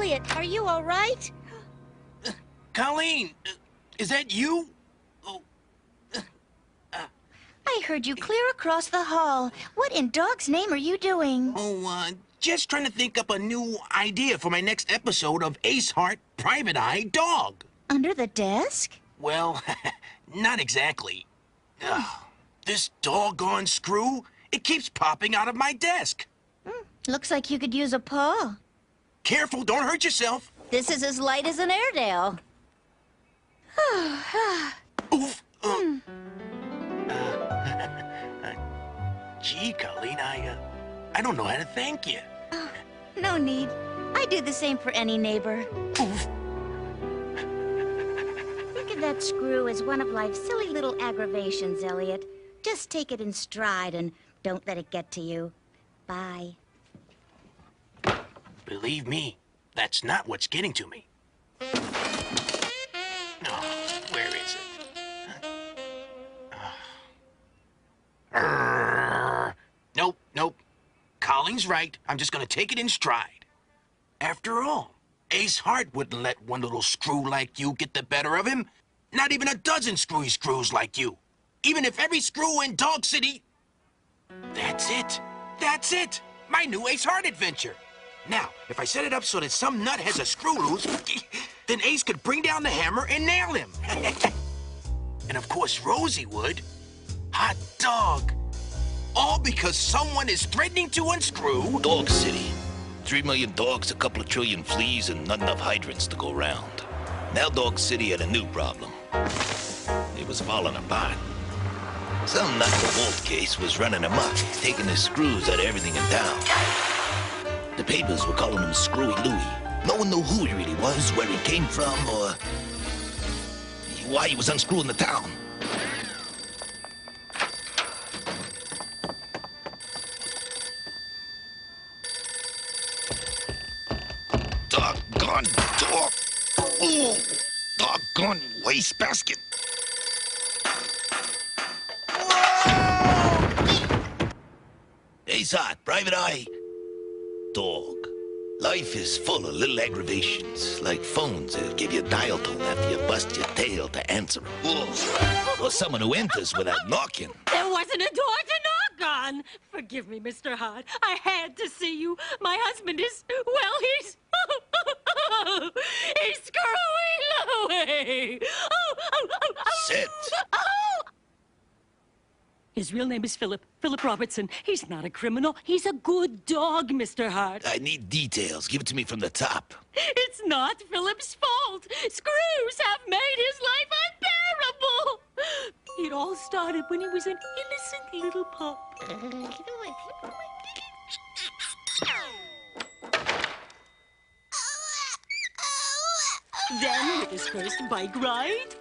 Elliot, are you all right? Colleen, is that you? Oh, I heard you clear across the hall. What in dog's name are you doing? Just trying to think up a new idea for my next episode of Ace Hart Private Eye Dog. Under the desk? Well, not exactly. This doggone screw, it keeps popping out of my desk. Looks like you could use a paw. Careful, don't hurt yourself. This is as light as an Airedale. Oof. Gee, Colleen, I don't know how to thank you. Oh, no need. I do the same for any neighbor. Oof. Think of that screw as one of life's silly little aggravations, Elliot. Just take it in stride and don't let it get to you. Bye. Believe me, that's not what's getting to me. Oh, where is it? Nope. Colleen's right. I'm just gonna take it in stride. After all, Ace Hart wouldn't let one little screw like you get the better of him. Not even a dozen screwy screws like you. Even if every screw in Dog City... That's it! My new Ace Hart adventure. Now, if I set it up so that some nut has a screw loose, then Ace could bring down the hammer and nail him. And of course, Rosie would. Hot dog. All because someone is threatening to unscrew... Dog City. 3 million dogs, a couple of trillion fleas, and not enough hydrants to go round. Now Dog City had a new problem. It was falling apart. Some nut in the Walt case was running amok, taking the screws out of everything in town. The papers were calling him Screwy Louie. No one knew who he really was, where he came from, or why he was unscrewing the town. Doggone dog. Ooh, doggone wastebasket. Ace Hart, Private Eye Dog. Life is full of little aggravations, like phones that give you a dial tone after you bust your tail to answer them. Or someone who enters without knocking. There wasn't a door to knock on. Forgive me, Mr. Hart. I had to see you. My husband is, well, he's... he's Screwy Louie. Sit. His real name is Philip Robertson. He's not a criminal. He's a good dog, Mr. Hart. I need details. Give it to me from the top. It's not Philip's fault. Screws have made his life unbearable. It all started when he was an innocent little pup. Then, with his first bike ride,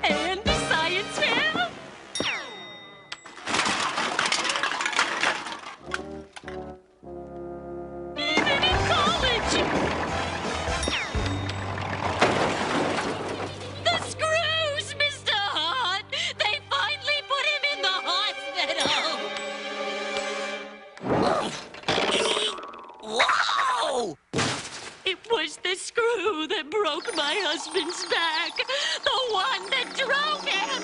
and the science fair, even in college. The screws, Mr. Hart. They finally put him in the hospital. Wow! It was the screw that broke my husband's back. The one that drove him.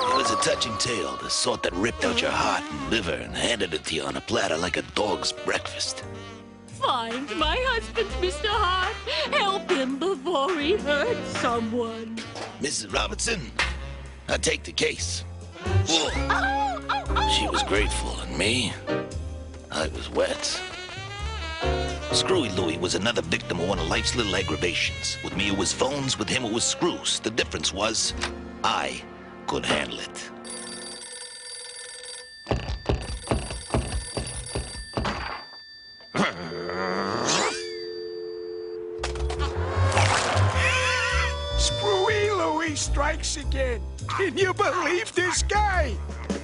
It was a touching tale, the sort that ripped out your heart and liver and handed it to you on a platter like a dog's breakfast. Find my husband, Mr. Hart. Help him before he hurts someone. Mrs. Robertson, I take the case. She was grateful, and me, I was wet. Screwy Louie was another victim of one of life's little aggravations. With me, it was phones. With him, it was screws. The difference was, I could handle it. Screwy Louie strikes again. Can you believe this guy?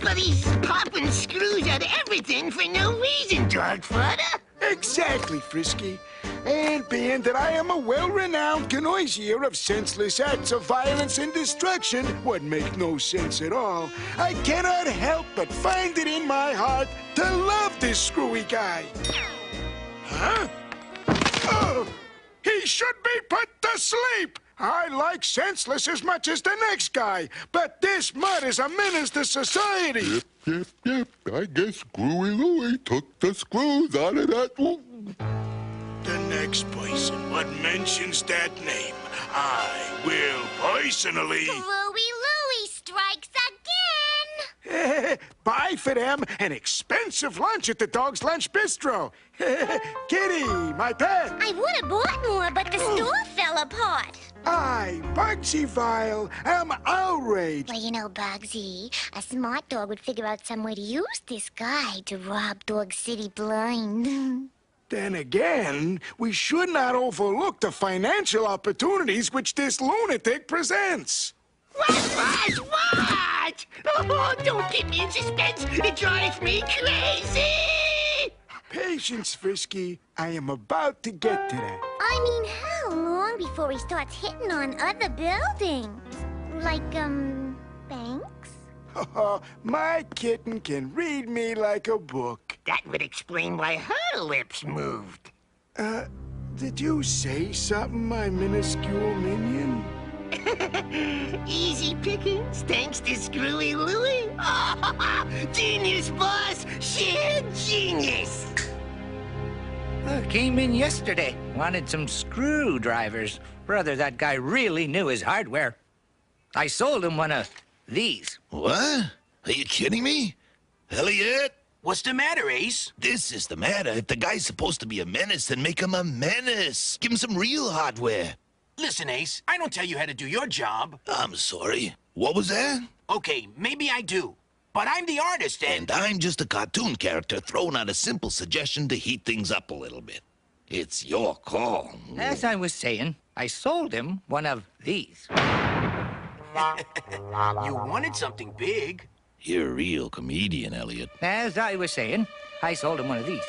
But he's popping screws out of everything for no reason, Dogfather. Exactly, Frisky. And being that I am a well-renowned connoisseur of senseless acts of violence and destruction, what make no sense at all, I cannot help but find it in my heart to love this screwy guy. Huh? Oh, he should be put to sleep! I like senseless as much as the next guy, but this mud is a menace to society. Yep. I guess Screwy Louie took the screws out of that. The next person what mentions that name, I will personally... Screwy Louie strikes again! buy for them an expensive lunch at the Dog's Lunch Bistro. Kitty, my pet. I would have bought more, but the store fell apart. I, Bugsy Vile, am outraged. Well, you know, Bugsy, a smart dog would figure out some way to use this guy to rob Dog City blind. Then again, we should not overlook the financial opportunities which this lunatic presents. What? Oh, don't keep me in suspense. It drives me crazy. Patience, Frisky. I am about to get to that. I mean, how long before he starts hitting on other buildings? Like, banks? My kitten can read me like a book. That would explain why her lips moved. Did you say something, my minuscule minion? Easy pickings, thanks to Screwy Louie. Genius, boss! Sheer genius! Came in yesterday. Wanted some screwdrivers. Brother, that guy really knew his hardware. I sold him one of these. What? Are you kidding me? Elliot? What's the matter, Ace? This is the matter. If the guy's supposed to be a menace, then make him a menace. Give him some real hardware. Listen, Ace, I don't tell you how to do your job. I'm sorry. What was that? Okay, maybe I do. But I'm the artist, And I'm just a cartoon character throwing out a simple suggestion to heat things up a little bit. It's your call. As I was saying, I sold him one of these. You wanted something big. You're a real comedian, Elliot. As I was saying, I sold him one of these.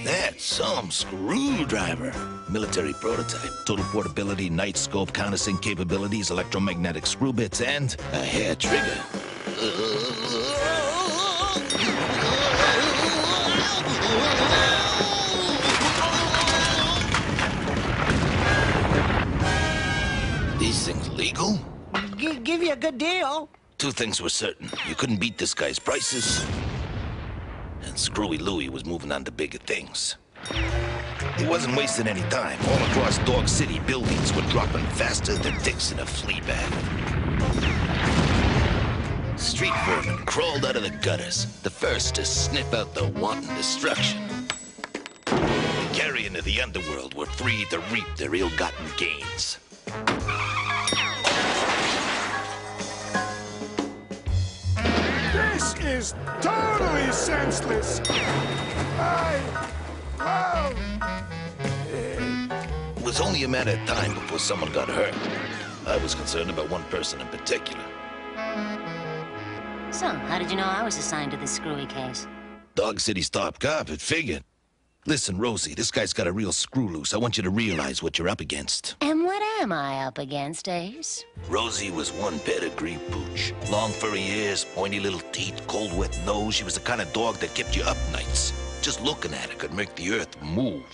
That's some screwdriver. Military prototype. Total portability, night scope, countersink capabilities, electromagnetic screw bits, and a hair trigger. These things legal? Give you a good deal. Two things were certain. You couldn't beat this guy's prices, and Screwy Louie was moving on to bigger things. He wasn't wasting any time. All across Dog City, buildings were dropping faster than dicks in a flea bag. Street vermin crawled out of the gutters, the first to sniff out the wanton destruction. And carry into the underworld were free to reap their ill-gotten gains. This is totally senseless. It was only a matter of time before someone got hurt. I was concerned about one person in particular. So, how did you know I was assigned to this screwy case? Dog City's top cop, it figured. Listen, Rosie, this guy's got a real screw loose. I want you to realize what you're up against. And what am I up against, Ace? Rosie was one pedigree pooch. Long furry ears, pointy little teeth, cold wet nose. She was the kind of dog that kept you up nights. Just looking at her could make the earth move.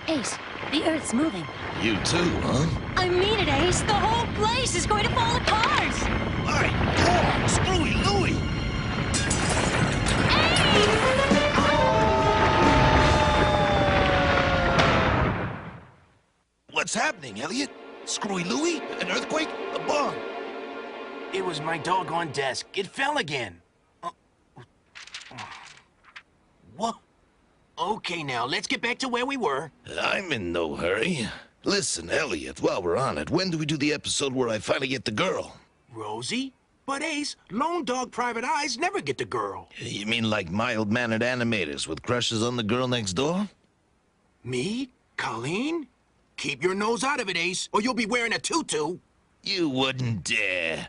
Ace, the Earth's moving. You too, huh? I mean it, Ace. The whole place is going to fall apart. My dog, Screwy Louie! What's happening, Elliot? Screwy Louie? An earthquake? A bomb? It was my doggone desk. It fell again. What? Okay, now, let's get back to where we were. I'm in no hurry. Listen, Elliot, while we're on it, when do we do the episode where I finally get the girl? Rosie? But Ace, Lone Dog Private Eyes never get the girl. You mean like mild-mannered animators with crushes on the girl next door? Me? Colleen? Keep your nose out of it, Ace, or you'll be wearing a tutu. You wouldn't dare.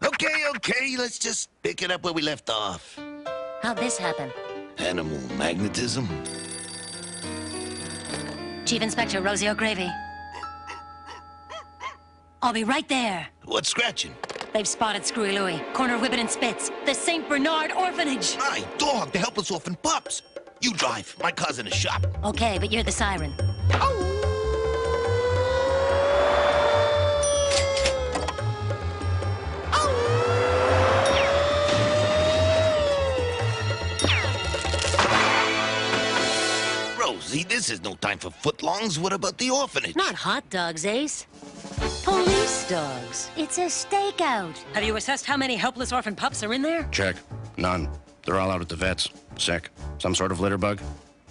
Okay, let's just pick it up where we left off. How'd this happen? Animal magnetism? Chief Inspector Rosie O'Gravy. I'll be right there. What's scratching? They've spotted Screwy Louie, corner of Whippet and Spitz, the St. Bernard Orphanage. My dog, the helpless orphan pups. You drive. My car's in the shop. Okay, but you're the siren. Rosie, this is no time for footlongs. What about the orphanage? Not hot dogs, Ace. Police dogs. It's a stakeout. Have you assessed how many helpless orphan pups are in there? Check. None. They're all out at the vet's. Sick. Some sort of litter bug?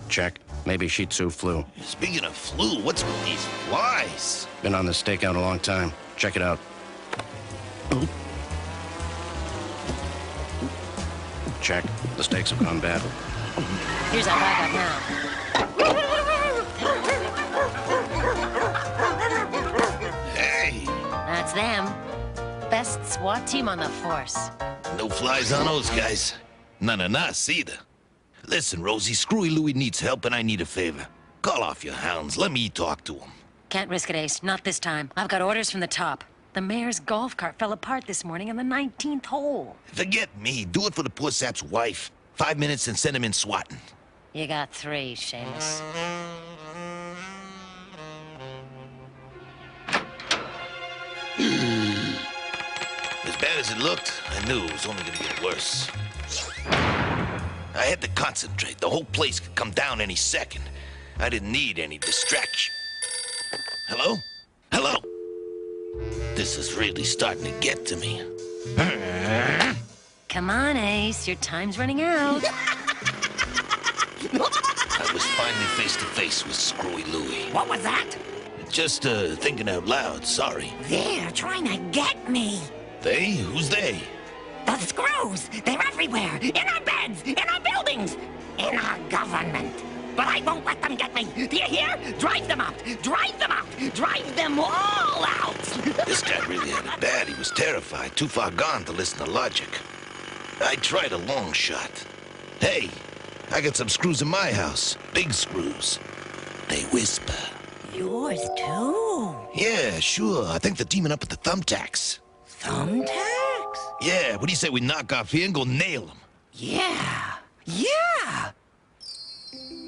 Check. Maybe Shih Tzu flu. Speaking of flu, what's with these flies? Been on this stakeout a long time. Check it out. Check. The steaks have gone bad. Here's our backup now. Hey! That's them. Best SWAT team on the force. No flies on those guys. None on us either. Listen, Rosie, Screwy Louie needs help and I need a favor. Call off your hounds. Let me talk to him. Can't risk it, Ace. Not this time. I've got orders from the top. The mayor's golf cart fell apart this morning on the 19th hole. Forget me. Do it for the poor sap's wife. 5 minutes and send him in swatting. You got 3, Seamus. As bad as it looked, I knew it was only gonna get worse. I had to concentrate. The whole place could come down any second. I didn't need any distraction. Hello? Hello? This is really starting to get to me. Come on, Ace. Your time's running out. I was finally face to face with Screwy Louie. What was that? Just thinking out loud, sorry. They're trying to get me. They? Who's they? The screws. They're everywhere. In our beds. In our buildings. In our government. But I won't let them get me. Do you hear? Drive them out. Drive them out. Drive them all out. This guy really had it bad. He was terrified. Too far gone to listen to logic. I tried a long shot. Hey, I got some screws in my house. Big screws. They whisper. Yours too? Yeah, sure. I think they're teaming up with the Thumbtacks. Thumbtacks? Yeah, what do you say we knock off here and go nail them? Yeah. Yeah.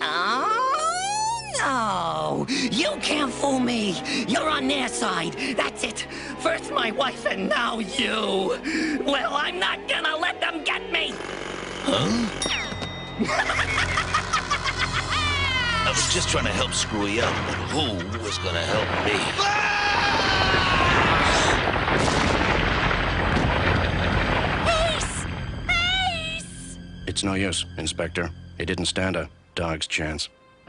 Oh, no. You can't fool me. You're on their side. That's it. First my wife and now you. Well, I'm not gonna let them get me. Huh? I was just trying to help Screwy out, but who was gonna help me? Ace! Ace! It's no use, Inspector. He didn't stand a dog's chance.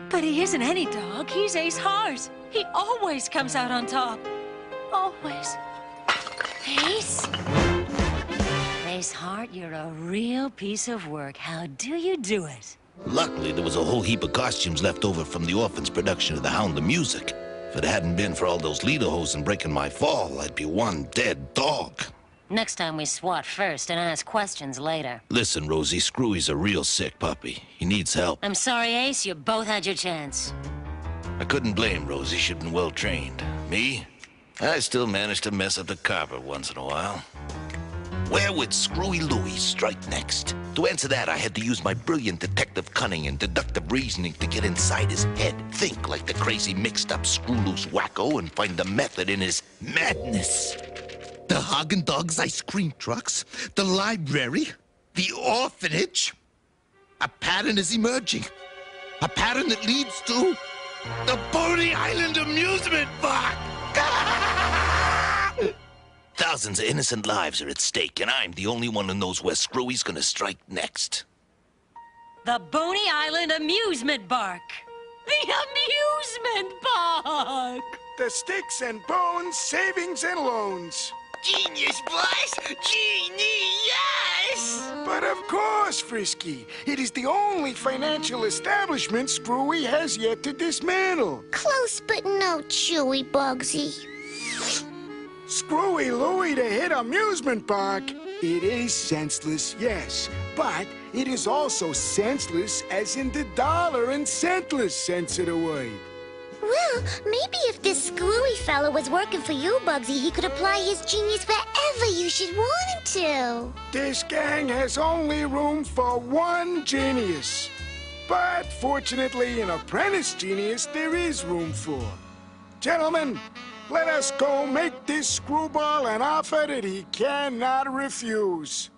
But he isn't any dog. He's Ace Hart. He always comes out on top. Always. Ace? Ace Hart, you're a real piece of work. How do you do it? Luckily, there was a whole heap of costumes left over from the Orphans' production of The Hound of Music. If it hadn't been for all those lederhosen and breaking my fall, I'd be one dead dog. Next time we SWAT first and ask questions later. Listen, Rosie, Screwy's a real sick puppy. He needs help. I'm sorry, Ace. You both had your chance. I couldn't blame Rosie. She'd been well trained. Me? I still managed to mess up the carpet once in a while. Where would Screwy Louie strike next? To answer that, I had to use my brilliant detective cunning and deductive reasoning to get inside his head, think like the crazy mixed-up screw-loose wacko, and find the method in his madness. The Haagen-Dazs ice cream trucks, the library, the orphanage. A pattern is emerging. A pattern that leads to the Boney Island amusement park. Thousands of innocent lives are at stake, and I'm the only one who knows where Screwy's gonna strike next. The Boney Island Amusement Park. The amusement park. The Sticks and Bones Savings and Loans. Genius, boss! Genius! But of course, Frisky. It is the only financial establishment Screwy has yet to dismantle. Close but no chewy, Bugsy. Screwy Louie to hit amusement park. It is senseless, yes, but it is also senseless as in the dollar and centless sense of the word. What Well, maybe if this screwy fellow was working for you, Bugsy, he could apply his genius wherever you should want him to. This gang has only room for one genius. But fortunately, an apprentice genius there is room for. Gentlemen, let us go make this screwball an offer that he cannot refuse.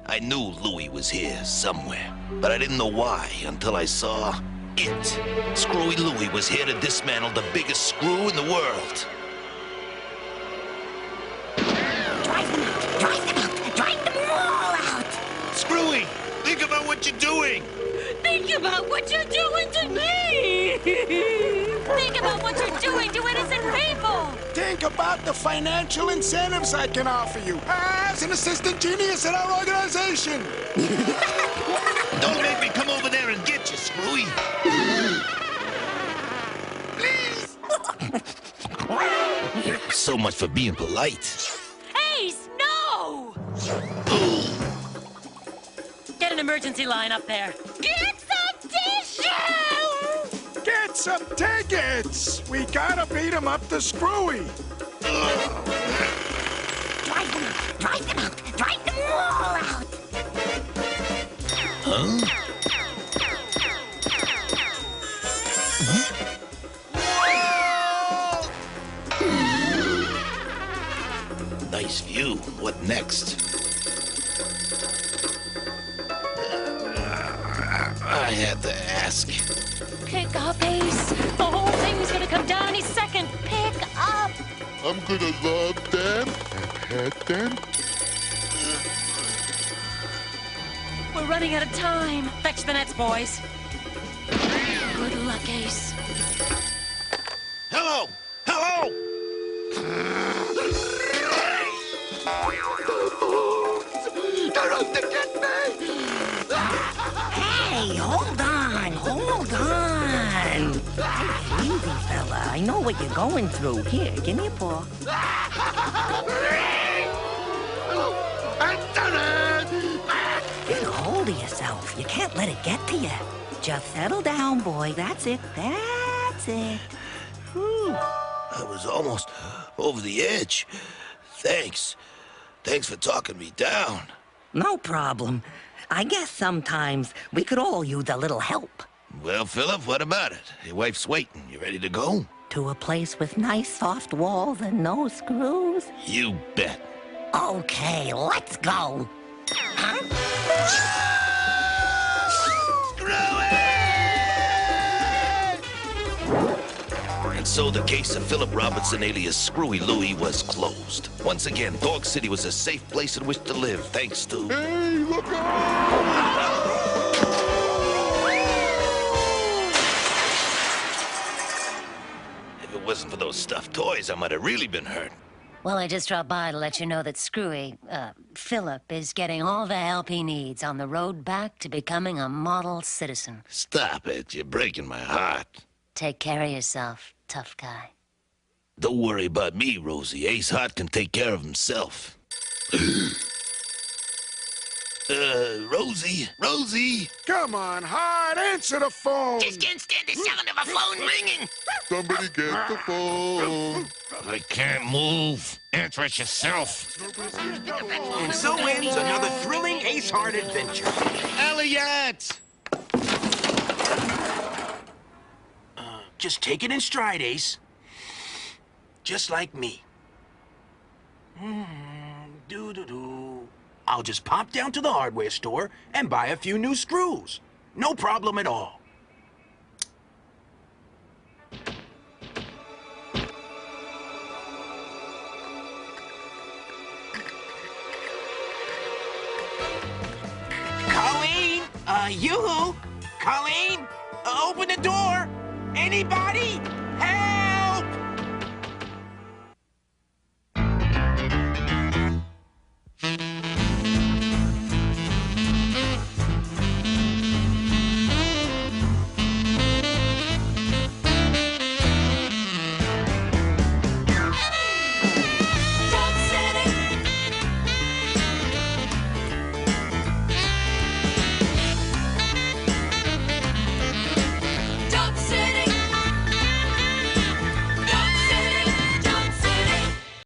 I knew Louie was here somewhere, but I didn't know why until I saw it. Screwy Louie was here to dismantle the biggest screw in the world. Drive them out! Drive them out! Drive them all out! Screwy, think about what you're doing! Think about what you're doing to me! Think about what you're doing to innocent people! Think about the financial incentives I can offer you as an assistant genius in our organization. Don't make me come over there and get you, Screwy. Please. So much for being polite. Ace, no! Get an emergency line up there. Get some tissue! Get some tickets. We gotta beat him up to Screwy. Drive them out! Drive them out! Drive them all out! Huh? Nice view. What next? I had to ask. Pick up, Ace. The whole thing's gonna come down any second. Pick up. I'm gonna love them and pet them. We're running out of time. Fetch the nets, boys. Good luck, Ace. Hello! Hello! They're out to get me! Hey, hold on! Hold on! Easy, fella. I know what you're going through. Here, give me a paw. Get a hold of yourself. You can't let it get to you. Just settle down, boy. That's it. That's it. Whew. I was almost over the edge. Thanks. Thanks for talking me down. No problem. I guess sometimes we could all use a little help. Well, Philip, what about it? Your wife's waiting. You ready to go? To a place with nice soft walls and no screws? You bet. Okay, let's go. Huh? And so the case of Philip Robinson alias Screwy Louie was closed. Once again, Dog City was a safe place in which to live, thanks to... Hey, look out! If it wasn't for those stuffed toys, I might have really been hurt. Well, I just dropped by to let you know that Screwy, Philip, is getting all the help he needs on the road back to becoming a model citizen. Stop it. You're breaking my heart. Take care of yourself, tough guy. Don't worry about me, Rosie. Ace Hart can take care of himself. Rosie? Come on, Hart, answer the phone. Just can't stand the sound of a phone ringing. Somebody get the phone. I can't move. Answer it yourself. And so ends another thrilling Ace Hart adventure. Elliot! Just take it in stride, Ace. Just like me. Do-do-do. I'll just pop down to the hardware store and buy a few new screws. No problem at all. Colleen? Yoo-hoo? Colleen? Open the door! Anybody?